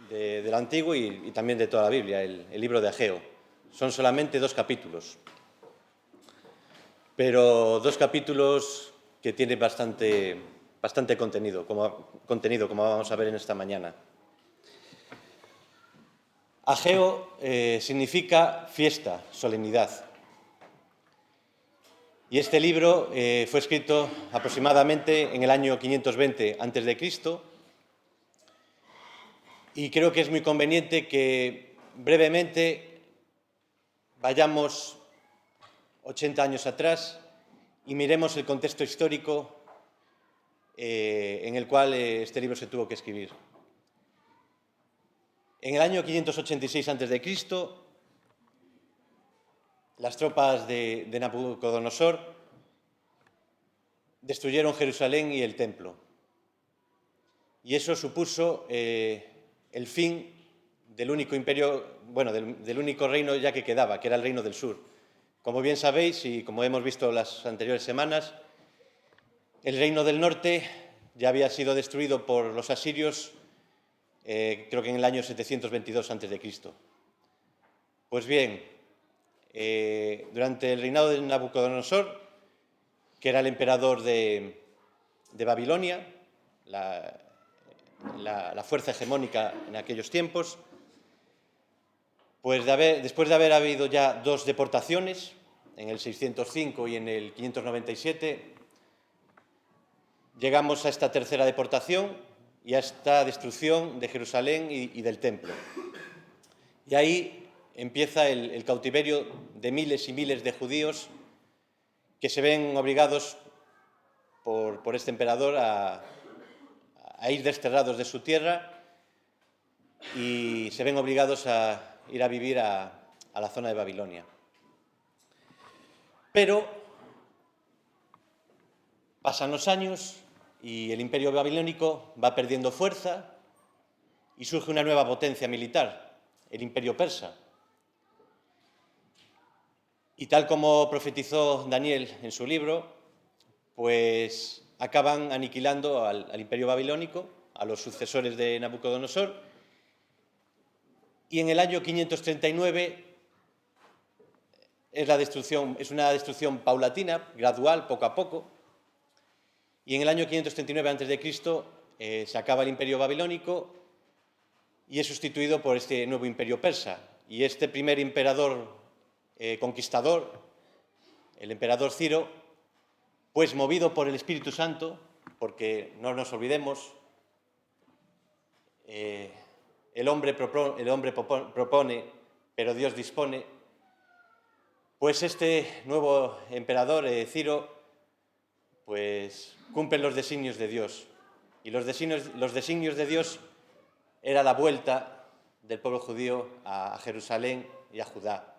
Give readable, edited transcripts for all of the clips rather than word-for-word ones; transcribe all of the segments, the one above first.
del Antiguo y también de toda la Biblia, el libro de Ageo. Son solamente 2 capítulos, pero 2 capítulos que tienen bastante contenido, como vamos a ver en esta mañana. Ageo significa fiesta, solemnidad. Y este libro fue escrito aproximadamente en el año 520 a.C. Y creo que es muy conveniente que brevemente vayamos 80 años atrás y miremos el contexto histórico en el cual este libro se tuvo que escribir. En el año 586 a.C., las tropas de Nabucodonosor destruyeron Jerusalén y el templo. Y eso supuso el fin del único imperio, del único reino ya que quedaba, que era el reino del sur. Como bien sabéis y como hemos visto las anteriores semanas, el reino del norte ya había sido destruido por los asirios, creo que en el año 722 a.C. Pues bien, durante el reinado de Nabucodonosor, que era el emperador de Babilonia, la fuerza hegemónica en aquellos tiempos, pues después de haber habido ya 2 deportaciones, en el 605 y en el 597, llegamos a esta tercera deportación y a esta destrucción de Jerusalén y del templo. Y ahí empieza el cautiverio de miles y miles de judíos que se ven obligados por este emperador a ir desterrados de su tierra y se ven obligados a ir a vivir a la zona de Babilonia. Pero pasan los años y el imperio babilónico va perdiendo fuerza y surge una nueva potencia militar, el imperio persa. Y tal como profetizó Daniel en su libro, pues acaban aniquilando al imperio babilónico, a los sucesores de Nabucodonosor, y en el año 539 es una destrucción paulatina, gradual, poco a poco, y en el año 539 a.C. Se acaba el imperio babilónico y es sustituido por este nuevo imperio persa. Y este primer emperador conquistador, el emperador Ciro, pues movido por el Espíritu Santo, porque no nos olvidemos, el hombre propone, pero Dios dispone, pues este nuevo emperador, Ciro, pues cumple los designios de Dios. Y los designios de Dios era la vuelta del pueblo judío a Jerusalén y a Judá.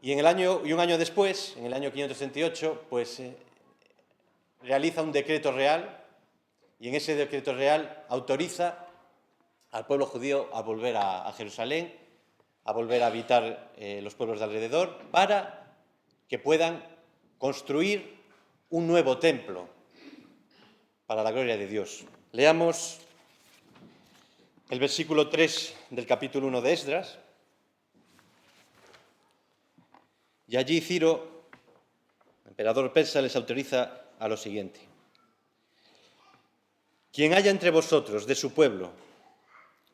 Y un año después, en el año 538, pues realiza un decreto real y en ese decreto real autoriza al pueblo judío a volver a Jerusalén, a volver a habitar los pueblos de alrededor, para que puedan construir un nuevo templo para la gloria de Dios. Leamos el versículo 3 del capítulo 1 de Esdras. Y allí Ciro, emperador persa, les autoriza a lo siguiente: quien haya entre vosotros de su pueblo,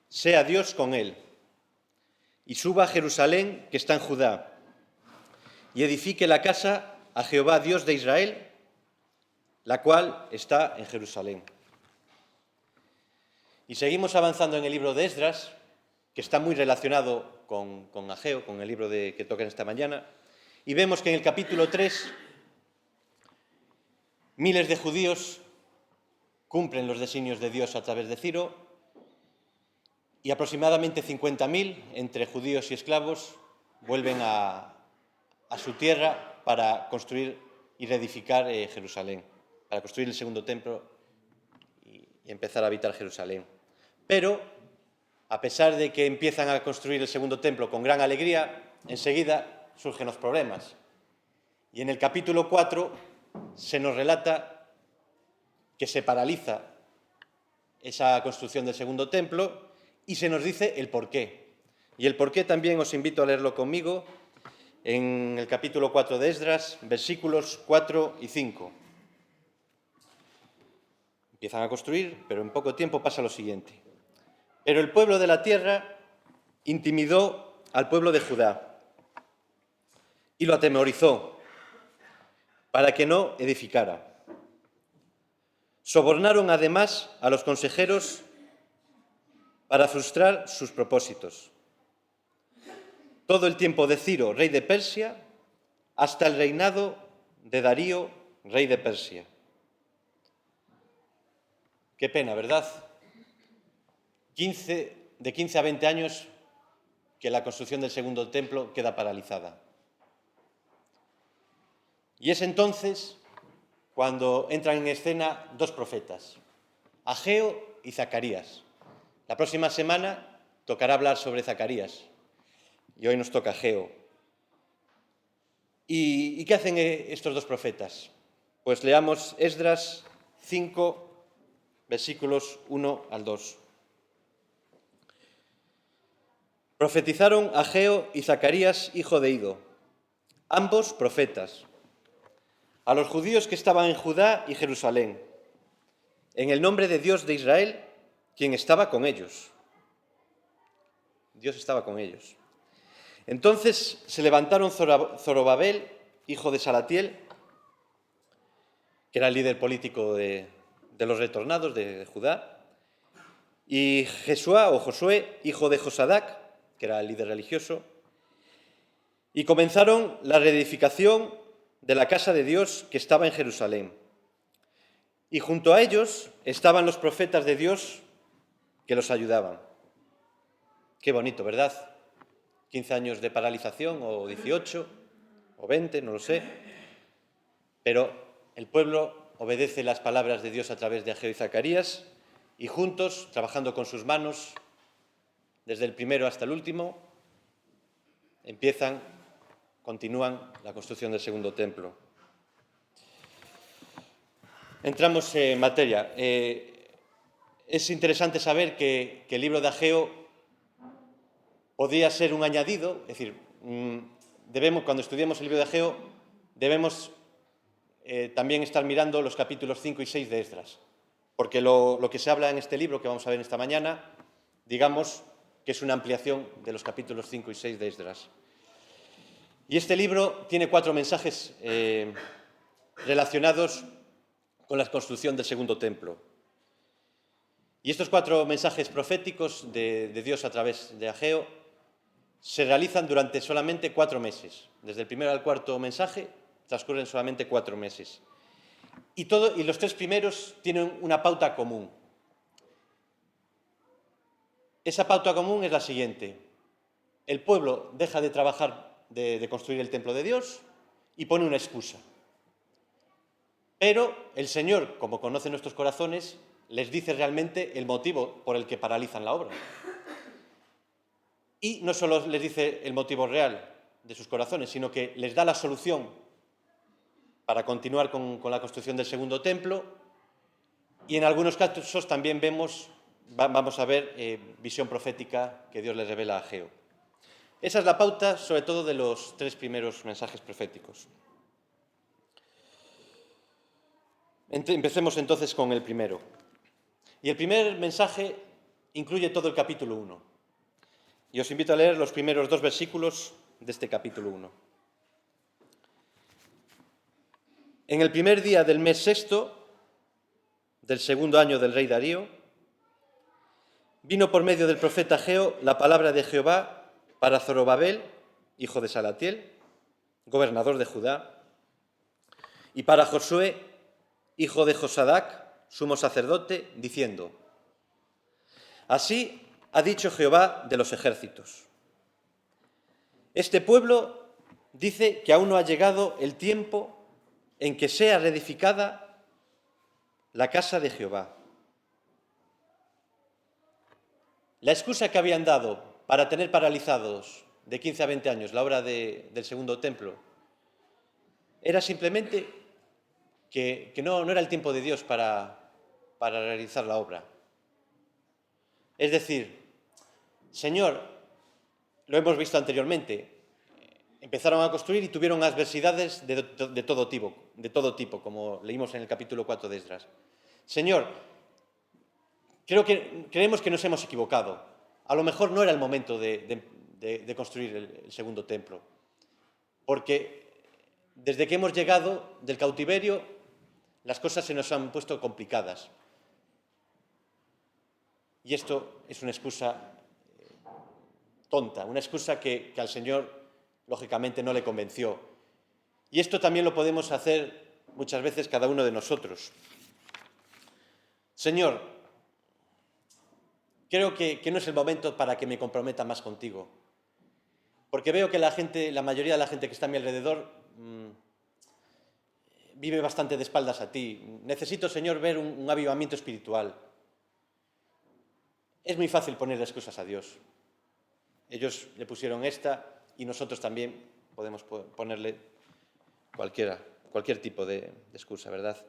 sea Dios con él, y suba a Jerusalén, que está en Judá, y edifique la casa a Jehová, Dios de Israel, la cual está en Jerusalén. Y seguimos avanzando en el libro de Esdras, que está muy relacionado con Ageo, con el libro que toca en esta mañana, y vemos que en el capítulo 3 miles de judíos cumplen los designios de Dios a través de Ciro y aproximadamente 50.000 entre judíos y esclavos vuelven a su tierra para construir y reedificar Jerusalén, para construir el segundo templo y empezar a habitar Jerusalén. Pero, a pesar de que empiezan a construir el segundo templo con gran alegría, enseguida surgen los problemas. Y en el capítulo 4 se nos relata que se paraliza esa construcción del segundo templo y se nos dice el porqué. Y el porqué también os invito a leerlo conmigo en el capítulo 4 de Esdras, versículos 4 y 5. Empiezan a construir, pero en poco tiempo pasa lo siguiente. Pero el pueblo de la tierra intimidó al pueblo de Judá y lo atemorizó para que no edificara. Sobornaron además a los consejeros para frustrar sus propósitos. Todo el tiempo de Ciro, rey de Persia, hasta el reinado de Darío, rey de Persia. Qué pena, ¿verdad? De 15 a 20 años que la construcción del segundo templo queda paralizada. Y es entonces cuando entran en escena dos profetas, Ageo y Zacarías. La próxima semana tocará hablar sobre Zacarías y hoy nos toca Ageo. ¿Y qué hacen estos dos profetas? Pues leamos Esdras 5, versículos 1 al 2. Profetizaron Ageo y Zacarías, hijo de Ido, ambos profetas, a los judíos que estaban en Judá y Jerusalén, en el nombre de Dios de Israel, quien estaba con ellos. Dios estaba con ellos. Entonces se levantaron Zorobabel, hijo de Salatiel, que era el líder político de los retornados de Judá, y Jesuá o Josué, hijo de Josadac, que era el líder religioso, y comenzaron la reedificación de la casa de Dios que estaba en Jerusalén. Y junto a ellos estaban los profetas de Dios que los ayudaban. Qué bonito, ¿verdad? 15 años de paralización, o 18, o 20, no lo sé. Pero el pueblo obedece las palabras de Dios a través de Ageo y Zacarías, y juntos, trabajando con sus manos, desde el primero hasta el último, continúan la construcción del segundo templo. Entramos en materia. Es interesante saber que el libro de Ageo podría ser un añadido, es decir, cuando estudiemos el libro de Ageo, debemos también estar mirando los capítulos 5 y 6 de Esdras, porque lo que se habla en este libro que vamos a ver esta mañana, digamos que es una ampliación de los capítulos 5 y 6 de Esdras. Y este libro tiene 4 mensajes relacionados con la construcción del segundo templo. Y estos 4 mensajes proféticos de Dios a través de Ageo se realizan durante solamente 4 meses. Desde el primero al cuarto mensaje transcurren solamente 4 meses. Y los 3 primeros tienen una pauta común. Esa pauta común es la siguiente. El pueblo deja de trabajar, de construir el templo de Dios y pone una excusa. Pero el Señor, como conoce nuestros corazones, les dice realmente el motivo por el que paralizan la obra. Y no solo les dice el motivo real de sus corazones, sino que les da la solución para continuar con la construcción del segundo templo. Y en algunos casos también vamos a ver visión profética que Dios les revela a Ageo. Esa es la pauta, sobre todo, de los 3 primeros mensajes proféticos. Empecemos entonces con el primero. Y el primer mensaje incluye todo el capítulo 1. Y os invito a leer los primeros 2 versículos de este capítulo 1. En el primer día del mes sexto, del segundo año del rey Darío, vino por medio del profeta Ageo la palabra de Jehová para Zorobabel, hijo de Salatiel, gobernador de Judá, y para Josué, hijo de Josadac, sumo sacerdote, diciendo: Así ha dicho Jehová de los ejércitos. Este pueblo dice que aún no ha llegado el tiempo en que sea reedificada la casa de Jehová. La excusa que habían dado para tener paralizados de 15 a 20 años la obra del segundo templo era simplemente que no era el tiempo de Dios para realizar la obra. Es decir, Señor, lo hemos visto anteriormente, empezaron a construir y tuvieron adversidades de todo tipo, como leímos en el capítulo 4 de Esdras. Señor, creemos que nos hemos equivocado. A lo mejor no era el momento de construir el segundo templo, porque desde que hemos llegado del cautiverio, las cosas se nos han puesto complicadas. Y esto es una excusa tonta, una excusa que al Señor, lógicamente, no le convenció. Y esto también lo podemos hacer muchas veces cada uno de nosotros. Señor, creo que no es el momento para que me comprometa más contigo, porque veo que la mayoría de la gente que está a mi alrededor vive bastante de espaldas a ti. Necesito, Señor, ver un avivamiento espiritual. Es muy fácil poner excusas a Dios. Ellos le pusieron esta y nosotros también podemos ponerle cualquier tipo de excusa, ¿verdad?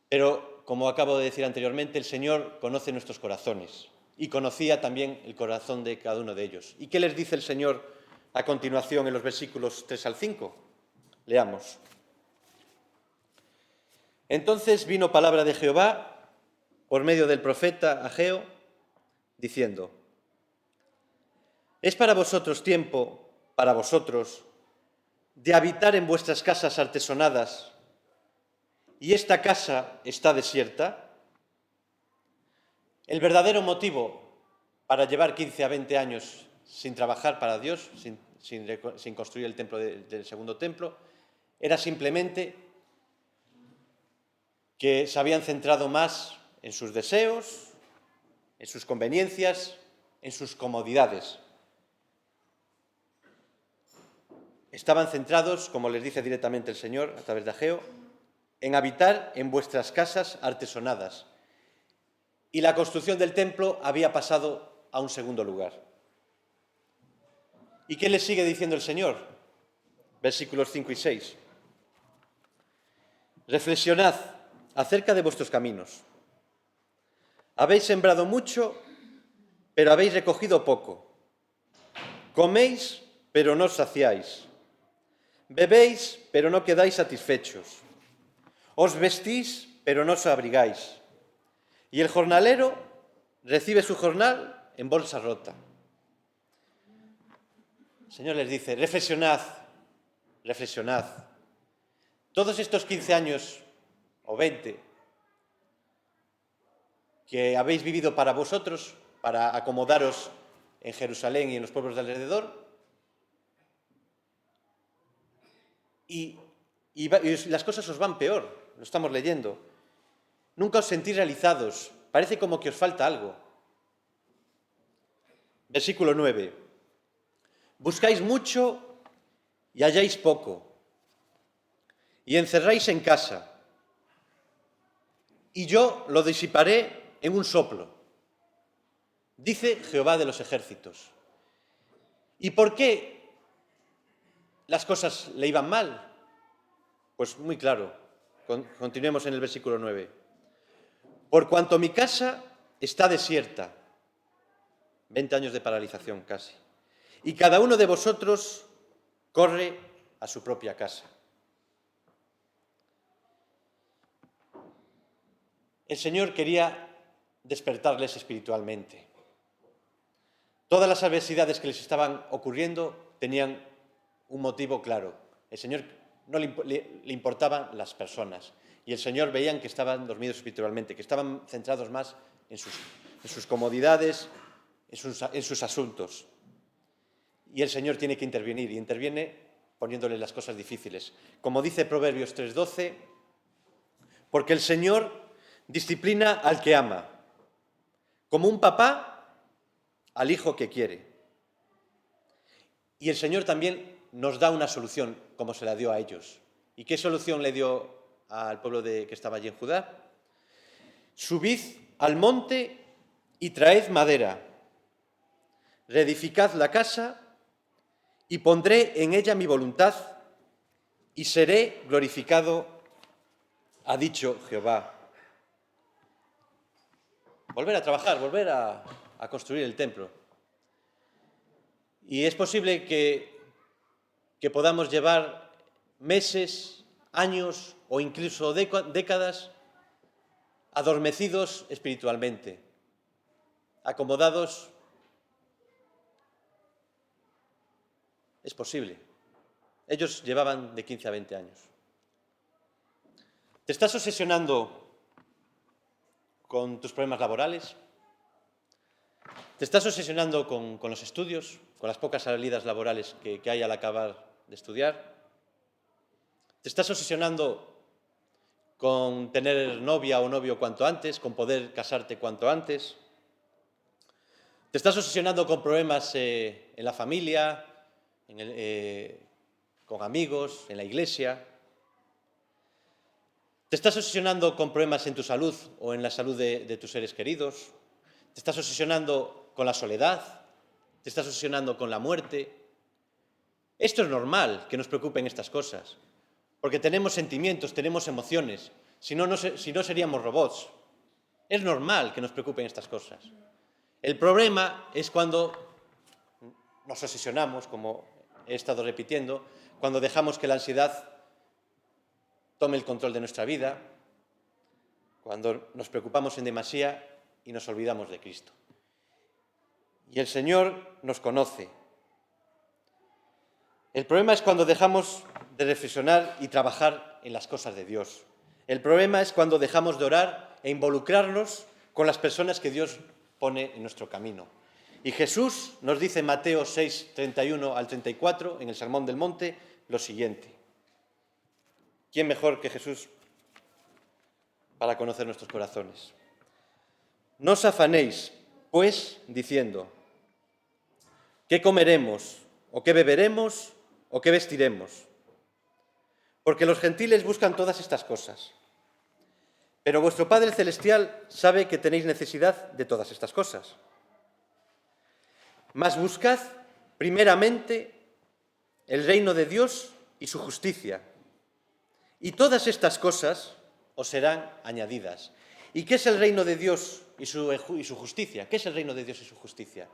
Pero, como acabo de decir anteriormente, el Señor conoce nuestros corazones y conocía también el corazón de cada uno de ellos. ¿Y qué les dice el Señor a continuación en los versículos 3 al 5? Leamos. Entonces vino palabra de Jehová por medio del profeta Ageo, diciendo: es para vosotros tiempo, para vosotros, de habitar en vuestras casas artesonadas, y esta casa está desierta. El verdadero motivo para llevar 15 a 20 años sin trabajar para Dios, sin construir el templo del segundo templo, era simplemente que se habían centrado más en sus deseos, en sus conveniencias, en sus comodidades. Estaban centrados, como les dice directamente el Señor a través de Ageo, en habitar en vuestras casas artesonadas. Y la construcción del templo había pasado a un segundo lugar. ¿Y qué les sigue diciendo el Señor? Versículos 5 y 6. Reflexionad acerca de vuestros caminos. Habéis sembrado mucho, pero habéis recogido poco. Coméis, pero no os saciáis. Bebéis, pero no quedáis satisfechos. Os vestís, pero no os abrigáis. Y el jornalero recibe su jornal en bolsa rota. El Señor les dice: reflexionad, reflexionad. Todos estos 15 años o 20 que habéis vivido para vosotros, para acomodaros en Jerusalén y en los pueblos de alrededor, y las cosas os van peor, lo estamos leyendo. Nunca os sentís realizados, parece como que os falta algo. Versículo 9. Buscáis mucho y halláis poco, y encerráis en casa, y yo lo disiparé en un soplo, dice Jehová de los ejércitos. ¿Y por qué las cosas le iban mal? Pues muy claro, continuemos en el versículo 9. Por cuanto mi casa está desierta, 20 años de paralización casi, y cada uno de vosotros corre a su propia casa. El Señor quería despertarles espiritualmente. Todas las adversidades que les estaban ocurriendo tenían un motivo claro. El Señor no le importaban las personas. Y el Señor veían que estaban dormidos espiritualmente, que estaban centrados más en sus comodidades, en sus asuntos. Y el Señor tiene que intervenir, y interviene poniéndole las cosas difíciles. Como dice Proverbios 3:12, porque el Señor disciplina al que ama, como un papá al hijo que quiere. Y el Señor también nos da una solución, como se la dio a ellos. ¿Y qué solución le dio al pueblo que estaba allí en Judá? Subid al monte y traed madera, reedificad la casa y pondré en ella mi voluntad y seré glorificado, ha dicho Jehová. volver a trabajar, volver a construir el templo. Y es posible que podamos llevar meses, años o incluso décadas adormecidos espiritualmente, acomodados. Es posible. Ellos llevaban de 15 a 20 años. ¿Te estás obsesionando con tus problemas laborales? ¿Te estás obsesionando con los estudios, con las pocas salidas laborales que hay al acabar de estudiar? ¿Te estás obsesionando con tener novia o novio cuanto antes, con poder casarte cuanto antes? ¿Te estás obsesionando con problemas en la familia, con amigos, en la iglesia? ¿Te estás obsesionando con problemas en tu salud o en la salud de tus seres queridos? ¿Te estás obsesionando con la soledad? ¿Te estás obsesionando con la muerte? Esto es normal, que nos preocupen estas cosas, porque tenemos sentimientos, tenemos emociones, si no seríamos robots. Es normal que nos preocupen estas cosas. El problema es cuando nos obsesionamos, como he estado repitiendo, cuando dejamos que la ansiedad tome el control de nuestra vida, cuando nos preocupamos en demasía y nos olvidamos de Cristo. Y el Señor nos conoce. El problema es cuando dejamos de reflexionar y trabajar en las cosas de Dios. El problema es cuando dejamos de orar e involucrarnos con las personas que Dios pone en nuestro camino. Y Jesús nos dice en Mateo 6, 31 al 34, en el Sermón del Monte, lo siguiente. ¿Quién mejor que Jesús para conocer nuestros corazones? No os afanéis, pues, diciendo, ¿qué comeremos? ¿O qué beberemos? ¿O qué vestiremos? Porque los gentiles buscan todas estas cosas. Pero vuestro Padre Celestial sabe que tenéis necesidad de todas estas cosas. Mas buscad primeramente el reino de Dios y su justicia, y todas estas cosas os serán añadidas. ¿Y qué es el reino de Dios y su justicia? ¿Qué es el reino de Dios y su justicia?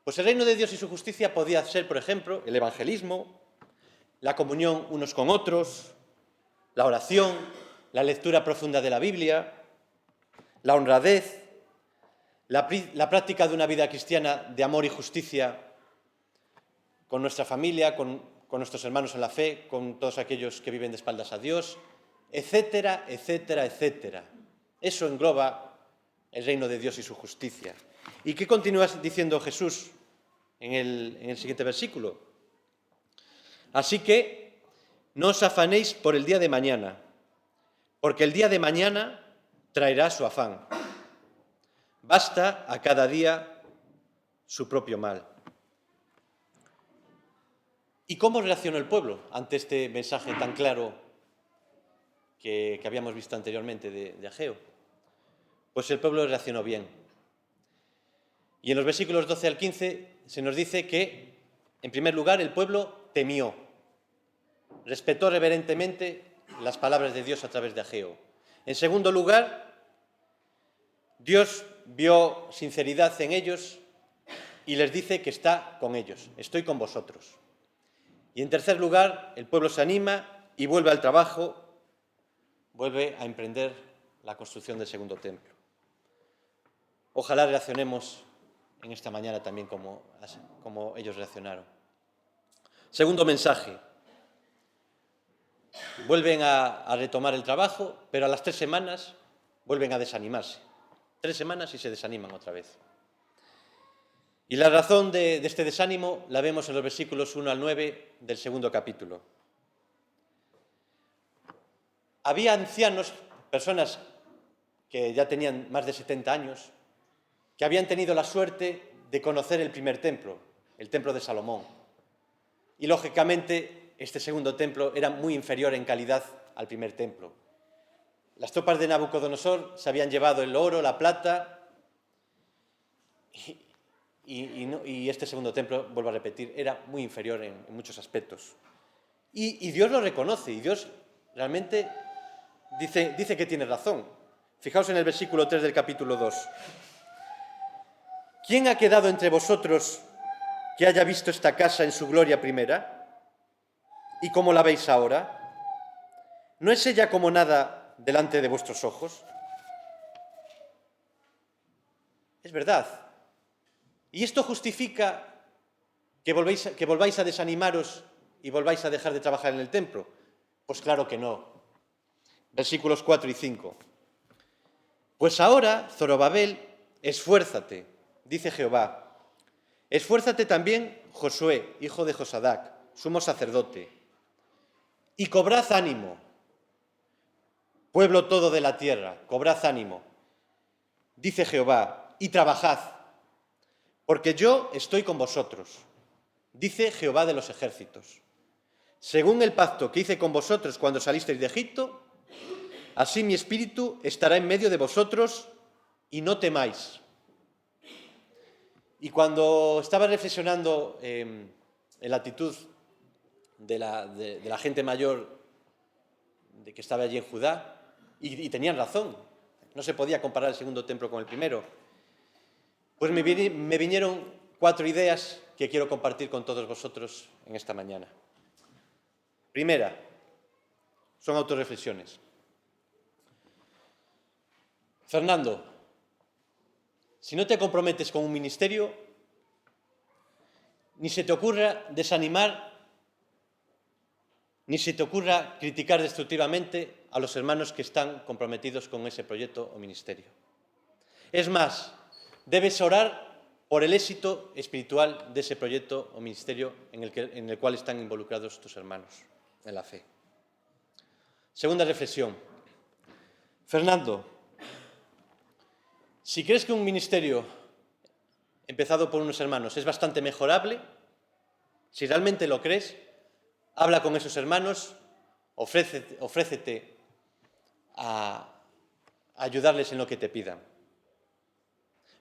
Pues el reino de Dios y su justicia podía ser, por ejemplo, el evangelismo, la comunión unos con otros, la oración, la lectura profunda de la Biblia, la honradez, la práctica de una vida cristiana de amor y justicia con nuestra familia, con nuestros hermanos en la fe, con todos aquellos que viven de espaldas a Dios, etcétera, etcétera, etcétera. Eso engloba el reino de Dios y su justicia. ¿Y qué continúa diciendo Jesús en el siguiente versículo? Así que no os afanéis por el día de mañana, porque el día de mañana traerá su afán. Basta a cada día su propio mal. ¿Y cómo reaccionó el pueblo ante este mensaje tan claro que habíamos visto anteriormente de Ageo? Pues el pueblo reaccionó bien. Y en los versículos 12 al 15 se nos dice que, en primer lugar, el pueblo temió, respetó reverentemente las palabras de Dios a través de Ageo. En segundo lugar, Dios vio sinceridad en ellos y les dice que está con ellos, estoy con vosotros. Y en tercer lugar, el pueblo se anima y vuelve al trabajo, vuelve a emprender la construcción del segundo templo. Ojalá reaccionemos en esta mañana también como ellos reaccionaron. Segundo mensaje. Vuelven a retomar el trabajo, pero a las 3 semanas vuelven a desanimarse. 3 semanas y se desaniman otra vez. Y la razón de este desánimo la vemos en los versículos 1 al 9 del segundo capítulo. Había ancianos, personas que ya tenían más de 70 años, que habían tenido la suerte de conocer el primer templo, el templo de Salomón. Y lógicamente este segundo templo era muy inferior en calidad al primer templo. Las tropas de Nabucodonosor se habían llevado el oro, la plata, y este segundo templo, vuelvo a repetir, era muy inferior en muchos aspectos. Y Dios lo reconoce, y Dios realmente dice que tiene razón. Fijaos en el versículo 3 del capítulo 2. ¿Quién ha quedado entre vosotros que haya visto esta casa en su gloria primera? ¿Y cómo la veis ahora? ¿No es ella como nada delante de vuestros ojos? Es verdad. ¿Y esto justifica que volváis a desanimaros y volváis a dejar de trabajar en el templo? Pues claro que no. Versículos 4 y 5. Pues ahora, Zorobabel, esfuérzate, dice Jehová. Esfuérzate también, Josué, hijo de Josadac, sumo sacerdote, y cobrad ánimo, pueblo todo de la tierra, cobrad ánimo, dice Jehová, y trabajad, porque yo estoy con vosotros, dice Jehová de los ejércitos. Según el pacto que hice con vosotros cuando salisteis de Egipto, así mi espíritu estará en medio de vosotros y no temáis. Y cuando estaba reflexionando en la actitud de la gente mayor de que estaba allí en Judá, y tenían razón, no se podía comparar el segundo templo con el primero, pues me vinieron 4 ideas que quiero compartir con todos vosotros en esta mañana. Primera, son autorreflexiones. Fernando, si no te comprometes con un ministerio, ni se te ocurra desanimar, ni se te ocurra criticar destructivamente a los hermanos que están comprometidos con ese proyecto o ministerio. Es más, debes orar por el éxito espiritual de ese proyecto o ministerio en el cual están involucrados tus hermanos en la fe. Segunda reflexión. Fernando, si crees que un ministerio empezado por unos hermanos es bastante mejorable, si realmente lo crees, habla con esos hermanos, ofrécete a ayudarles en lo que te pidan.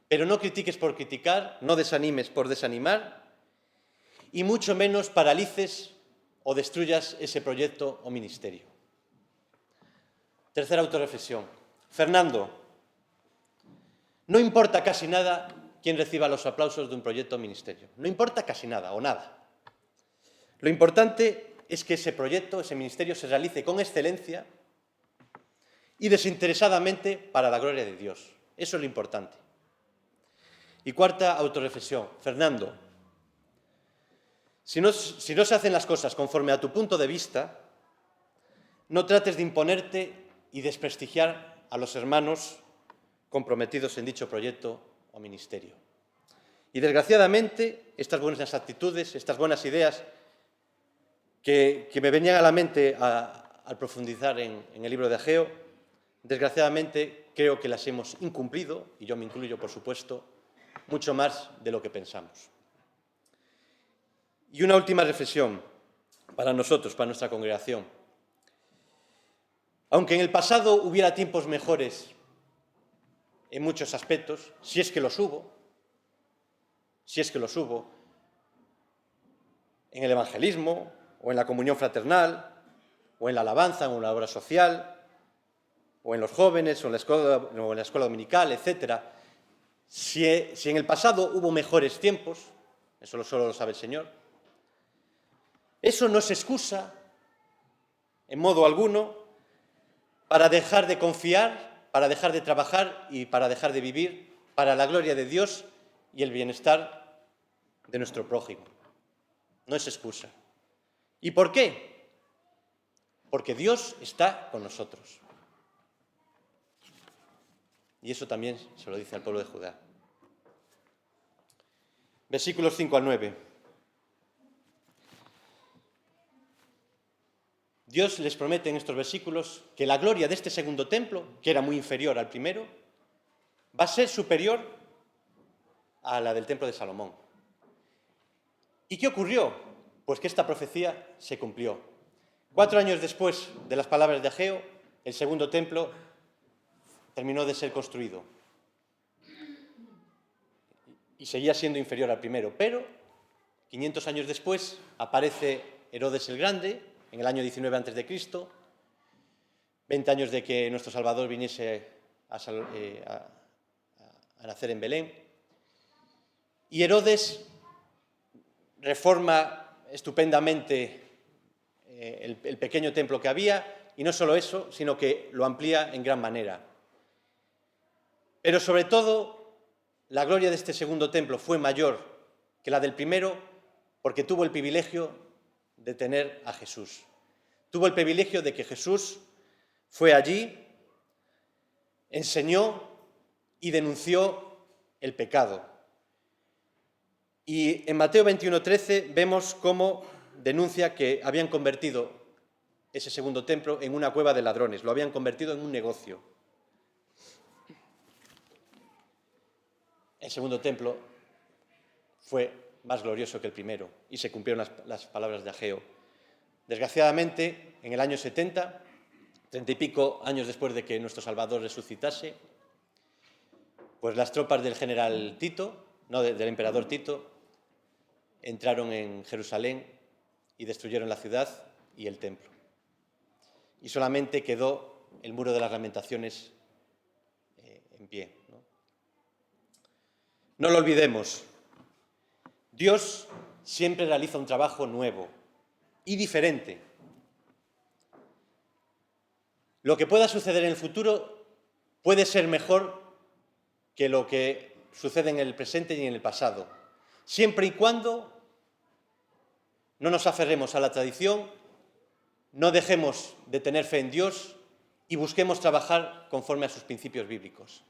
Pero no critiques por criticar, no desanimes por desanimar y mucho menos paralices o destruyas ese proyecto o ministerio. Tercera autorreflexión. Fernando, no importa casi nada quién reciba los aplausos de un proyecto o ministerio. No importa casi nada o nada. Lo importante es que ese proyecto, ese ministerio, se realice con excelencia y desinteresadamente para la gloria de Dios. Eso es lo importante. Y cuarta autorreflexión. Fernando, si no se hacen las cosas conforme a tu punto de vista, no trates de imponerte y desprestigiar a los hermanos comprometidos en dicho proyecto o ministerio. Y desgraciadamente, estas buenas actitudes, estas buenas ideas que me venían a la mente al profundizar en el libro de Ageo, desgraciadamente creo que las hemos incumplido, y yo me incluyo, por supuesto, mucho más de lo que pensamos. Y una última reflexión para nosotros, para nuestra congregación. Aunque en el pasado hubiera tiempos mejores en muchos aspectos, si es que los hubo, en el evangelismo, o en la comunión fraternal, o en la alabanza, o en la obra social, o en los jóvenes, o en la escuela dominical, etc. Si en el pasado hubo mejores tiempos, eso solo lo sabe el Señor, eso no es excusa, en modo alguno, para dejar de confiar, para dejar de trabajar y para dejar de vivir para la gloria de Dios y el bienestar de nuestro prójimo. No es excusa. ¿Y por qué? Porque Dios está con nosotros. Y eso también se lo dice al pueblo de Judá. Versículos 5 al 9. Dios les promete en estos versículos que la gloria de este segundo templo, que era muy inferior al primero, va a ser superior a la del templo de Salomón. ¿Y qué ocurrió? Pues que esta profecía se cumplió. 4 años después de las palabras de Ageo, el segundo templo terminó de ser construido. Y seguía siendo inferior al primero, pero 500 años después aparece Herodes el Grande, en el año 19 a.C., 20 años de que nuestro Salvador viniese a nacer en Belén. Y Herodes reforma estupendamente el pequeño templo que había, y no solo eso, sino que lo amplía en gran manera. Pero sobre todo, la gloria de este segundo templo fue mayor que la del primero, porque tuvo el privilegio de tener a Jesús. Tuvo el privilegio de que Jesús fue allí, enseñó y denunció el pecado. Y en Mateo 21:13 vemos cómo denuncia que habían convertido ese segundo templo en una cueva de ladrones, lo habían convertido en un negocio. El segundo templo fue más glorioso que el primero y se cumplieron las palabras de Ageo. Desgraciadamente, en el año 70, 30 y pico años después de que nuestro Salvador resucitase, pues las tropas del general Tito, del emperador Tito, entraron en Jerusalén y destruyeron la ciudad y el templo. Y solamente quedó el muro de las lamentaciones en pie. No lo olvidemos, Dios siempre realiza un trabajo nuevo y diferente. Lo que pueda suceder en el futuro puede ser mejor que lo que sucede en el presente y en el pasado, siempre y cuando no nos aferremos a la tradición, no dejemos de tener fe en Dios y busquemos trabajar conforme a sus principios bíblicos.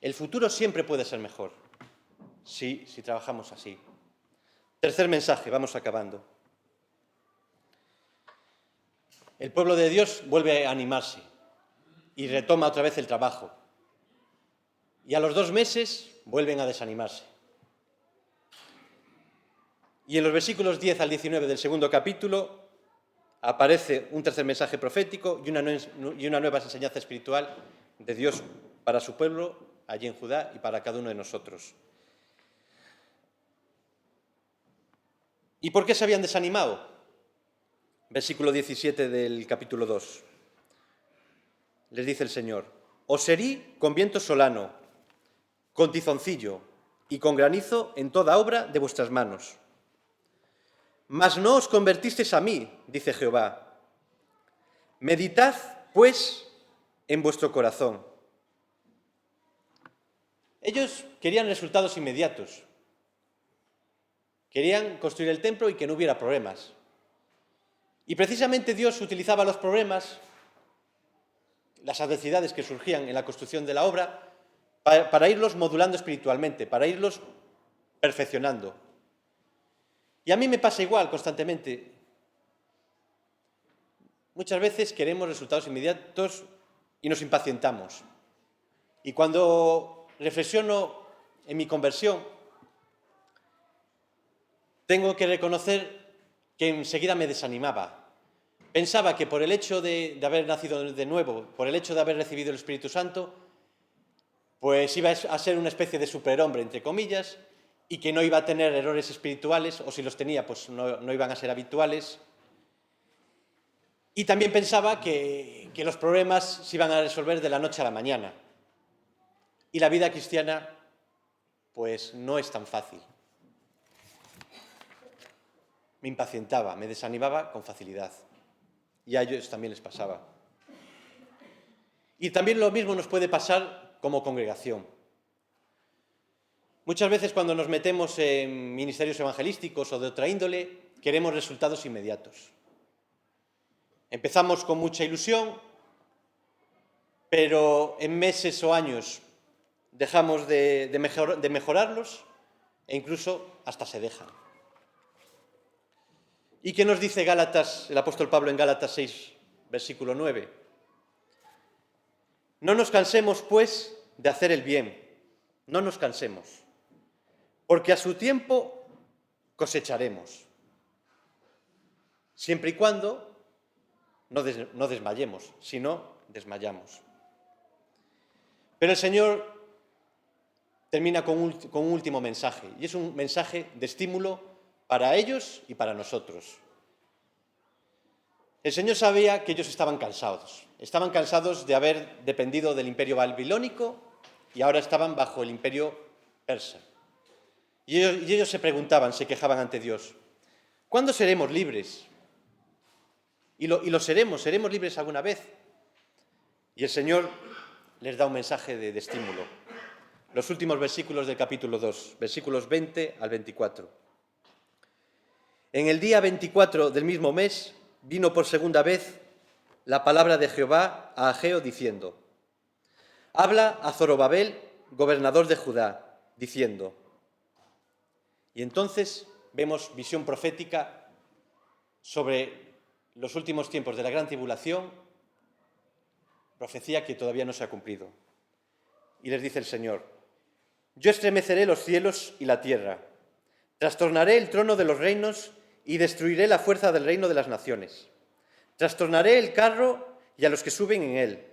El futuro siempre puede ser mejor si trabajamos así. Tercer mensaje, vamos acabando. El pueblo de Dios vuelve a animarse y retoma otra vez el trabajo. Y a los 2 meses vuelven a desanimarse. Y en los versículos 10 al 19 del segundo capítulo aparece un tercer mensaje profético y una nueva enseñanza espiritual de Dios para su pueblo allí en Judá y para cada uno de nosotros. ¿Y por qué se habían desanimado? Versículo 17 del capítulo 2. Les dice el Señor: os herí con viento solano, con tizoncillo y con granizo en toda obra de vuestras manos. Mas no os convertisteis a mí, dice Jehová. Meditad, pues, en vuestro corazón. Ellos querían resultados inmediatos. Querían construir el templo y que no hubiera problemas. Y precisamente Dios utilizaba los problemas, las adversidades que surgían en la construcción de la obra, para irlos modulando espiritualmente, para irlos perfeccionando. Y a mí me pasa igual constantemente. Muchas veces queremos resultados inmediatos y nos impacientamos. Y cuando reflexiono en mi conversión, tengo que reconocer que enseguida me desanimaba. Pensaba que por el hecho de haber nacido de nuevo, por el hecho de haber recibido el Espíritu Santo, pues iba a ser una especie de superhombre, entre comillas, y que no iba a tener errores espirituales, o si los tenía, pues no iban a ser habituales. Y también pensaba que los problemas se iban a resolver de la noche a la mañana. Y la vida cristiana, pues no es tan fácil. Me impacientaba, me desanimaba con facilidad. Y a ellos también les pasaba. Y también lo mismo nos puede pasar como congregación. Muchas veces cuando nos metemos en ministerios evangelísticos o de otra índole, queremos resultados inmediatos. Empezamos con mucha ilusión, pero en meses o años dejamos de mejorarlos e incluso hasta se dejan. ¿Y qué nos dice el apóstol Pablo en Gálatas 6, versículo 9? No nos cansemos, pues, de hacer el bien. No nos cansemos, porque a su tiempo cosecharemos, siempre y cuando no desmayemos, si no, desmayamos. Pero el Señor termina con un último mensaje, y es un mensaje de estímulo para ellos y para nosotros. El Señor sabía que ellos estaban cansados de haber dependido del imperio babilónico y ahora estaban bajo el imperio persa. Y ellos se preguntaban, se quejaban ante Dios, ¿cuándo seremos libres? Y lo seremos libres alguna vez. Y el Señor les da un mensaje de estímulo. Los últimos versículos del capítulo 2, versículos 20 al 24. En el día 24 del mismo mes vino por segunda vez la palabra de Jehová a Ageo diciendo, habla a Zorobabel, gobernador de Judá, diciendo. Y entonces vemos visión profética sobre los últimos tiempos de la gran tribulación, profecía que todavía no se ha cumplido. Y les dice el Señor, yo estremeceré los cielos y la tierra, trastornaré el trono de los reinos y destruiré la fuerza del reino de las naciones. Trastornaré el carro y a los que suben en él.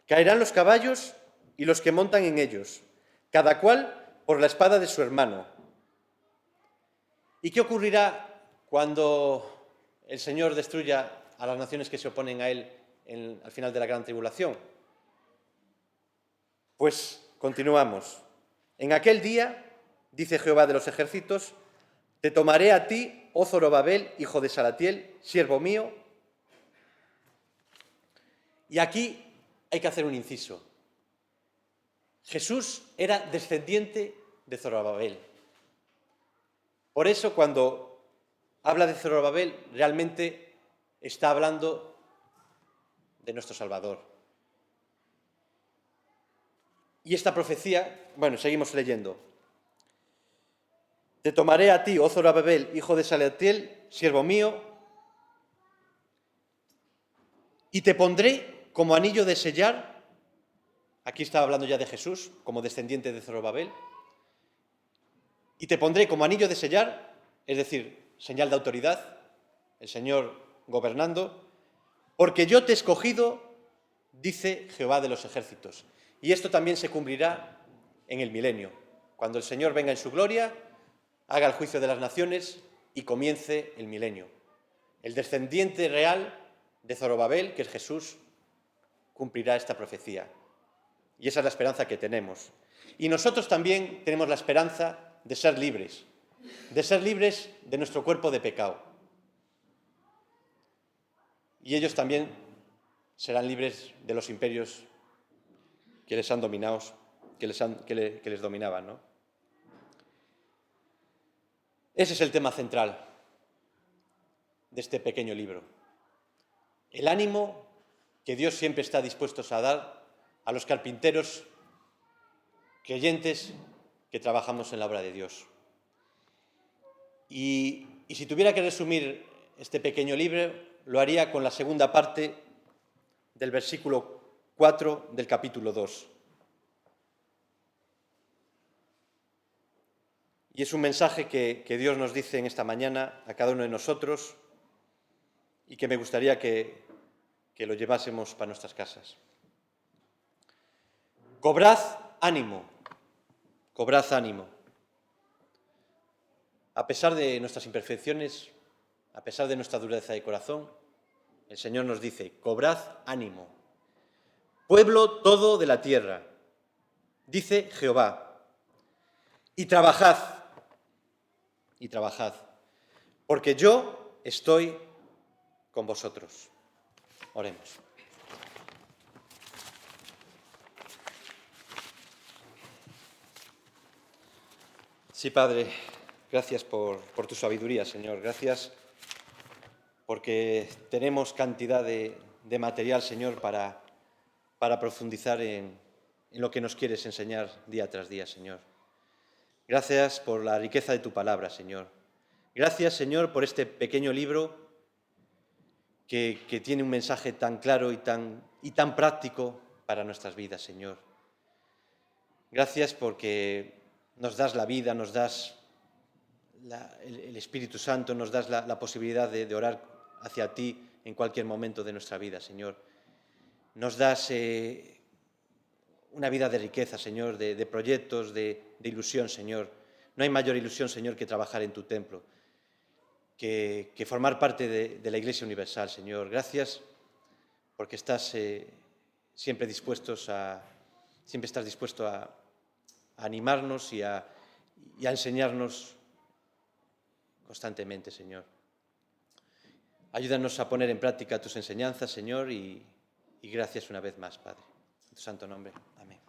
Caerán los caballos y los que montan en ellos, cada cual por la espada de su hermano. ¿Y qué ocurrirá cuando el Señor destruya a las naciones que se oponen a él al final de la gran tribulación? Pues continuamos. En aquel día, dice Jehová de los ejércitos, te tomaré a ti, oh Zorobabel, hijo de Salatiel, siervo mío. Y aquí hay que hacer un inciso. Jesús era descendiente de Zorobabel. Por eso cuando habla de Zorobabel, realmente está hablando de nuestro Salvador. Y esta profecía, bueno, seguimos leyendo. Te tomaré a ti, oh Zorobabel, hijo de Salatiel, siervo mío, y te pondré como anillo de sellar. Aquí está hablando ya de Jesús, como descendiente de Zorobabel. Y te pondré como anillo de sellar, es decir, señal de autoridad, el Señor gobernando, porque yo te he escogido, dice Jehová de los ejércitos. Y esto también se cumplirá en el milenio, cuando el Señor venga en su gloria, haga el juicio de las naciones y comience el milenio. El descendiente real de Zorobabel, que es Jesús, cumplirá esta profecía. Y esa es la esperanza que tenemos. Y nosotros también tenemos la esperanza de ser libres de nuestro cuerpo de pecado. Y ellos también serán libres de los imperios que les han dominado, que les dominaban, ¿no? Ese es el tema central de este pequeño libro. El ánimo que Dios siempre está dispuesto a dar a los carpinteros creyentes que trabajamos en la obra de Dios. Y si tuviera que resumir este pequeño libro, lo haría con la segunda parte del versículo 4 del capítulo 2. Y es un mensaje que Dios nos dice en esta mañana a cada uno de nosotros y que me gustaría que lo llevásemos para nuestras casas. Cobrad ánimo, cobrad ánimo. A pesar de nuestras imperfecciones, a pesar de nuestra dureza de corazón, el Señor nos dice, cobrad ánimo. Pueblo todo de la tierra, dice Jehová, y trabajad, porque yo estoy con vosotros. Oremos. Sí, Padre, gracias por tu sabiduría, Señor. Gracias porque tenemos cantidad de material, Señor, para profundizar en lo que nos quieres enseñar día tras día, Señor. Gracias por la riqueza de tu palabra, Señor. Gracias, Señor, por este pequeño libro que tiene un mensaje tan claro y tan práctico para nuestras vidas, Señor. Gracias porque nos das la vida, nos das el Espíritu Santo, nos das la posibilidad de orar hacia ti en cualquier momento de nuestra vida, Señor. Nos das una vida de riqueza, Señor, de proyectos, de ilusión, Señor. No hay mayor ilusión, Señor, que trabajar en tu templo. que formar parte de la Iglesia Universal, Señor. Gracias porque siempre estás dispuesto a animarnos y a enseñarnos constantemente, Señor. Ayúdanos a poner en práctica tus enseñanzas, Señor, y gracias una vez más, Padre. En tu santo nombre. Amén.